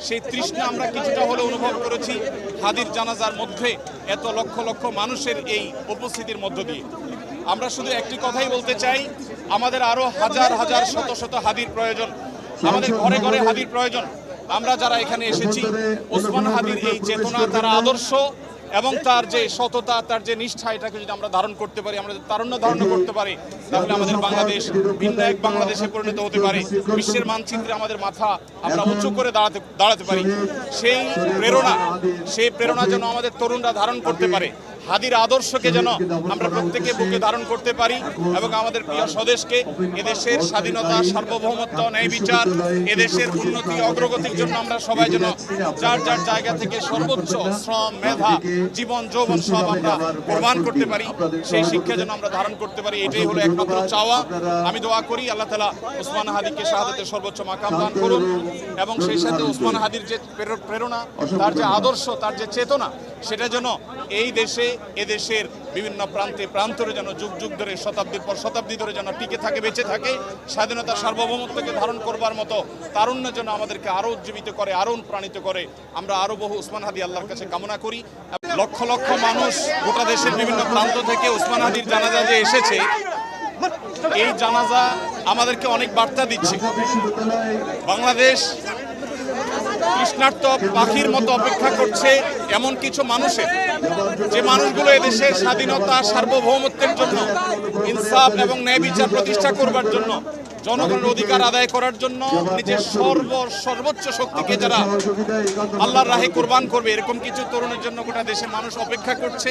সেই তৃষ্ণা আমরা কিছুটা হলে অনুভব করেছি হাদির জানাজার মধ্যে এত লক্ষ লক্ষ মানুষের এই উপস্থিতির মধ্য দিয়ে। আমরা শুধু একটি কথাই বলতে চাই, আমাদের আরো হাজার হাজার শত শত হাদির প্রয়োজন, আমাদের ঘরে ঘরে হাদির প্রয়োজন। আমরা যারা এখানে এসেছি, ওসমান হাদির এই চেতনা, তার আদর্শ এবং তার যে সততা, তার যে নিষ্ঠা, এটাকে যদি আমরা ধারণ করতে পারি, আমরা তারুণ্য ধারণ করতে পারি, তাহলে আমাদের বাংলাদেশ ভিন্ন এক বাংলাদেশে পরিণত হতে পারে। বিশ্বের মানচিত্রে আমাদের মাথা আমরা উঁচু করে দাঁড়াতে পারি। সেই প্রেরণা যেন আমাদের তরুণরা ধারণ করতে পারে। হাদির আদর্শকে যেন আমরা প্রত্যেকে বুকে ধারণ করতে পারি এবং আমাদের প্রিয় স্বদেশকে, এদেশের স্বাধীনতা, সার্বভৌমত্ব, ন্যায় বিচার, এদেশের উন্নতি অগ্রগতির জন্য আমরা সবাই যেন যার যার জায়গা থেকে সর্বোচ্চ শ্রম, মেধা, জীবন, যৌবন সব আমরা প্রমাণ করতে পারি। সেই শিক্ষা যেন আমরা ধারণ করতে পারি, এটাই হলো একমাত্র চাওয়া। আমি দোয়া করি আল্লাহ তাআলা ওসমান হাদিকে শাহাদাতের সর্বোচ্চ মাকাম দান করুন এবং সেই সাথে ওসমান হাদির যে প্রেরণা, তার যে আদর্শ, তার যে চেতনা, সেটা যেন এই দেশে, এদেশের বিভিন্ন প্রান্তে প্রান্তরে যেন যুগ যুগ ধরে, শতাব্দীর পর শতাব্দী ধরে যেন টিকে থাকে, বেঁচে থাকে। স্বাধীনতা, সার্বভৌমত্বকে ধারণ করবার মতো তারুণ্য যেন আমাদেরকে আরো উজ্জীবিত করে, আরো প্রাণিত করে। আমরা আরো বহু ওসমান হাদি আল্লাহর কাছে কামনা করি। লক্ষ লক্ষ মানুষ গোটা দেশের বিভিন্ন প্রান্ত থেকে ওসমান হাদির জানাজা যে এসেছে, এই জানাজা আমাদেরকে অনেক বার্তা দিচ্ছে। বাংলাদেশ তৃষ্ণার্ত পাখির মতো অপেক্ষা করছে এমন কিছু মানুষের, যে মানুষগুলো এদেশের স্বাধীনতা, সার্বভৌমত্বের জন্য, ইনসাফ এবং ন্যায় বিচার প্রতিষ্ঠা করবার জন্য, জনগণের অধিকার আদায় করার জন্য নিজের সর্বোচ্চ শক্তিকে যারা আল্লাহর রাহে কোরবান করবে, এরকম কিছু তরুণের জন্য গোটা দেশের মানুষ অপেক্ষা করছে।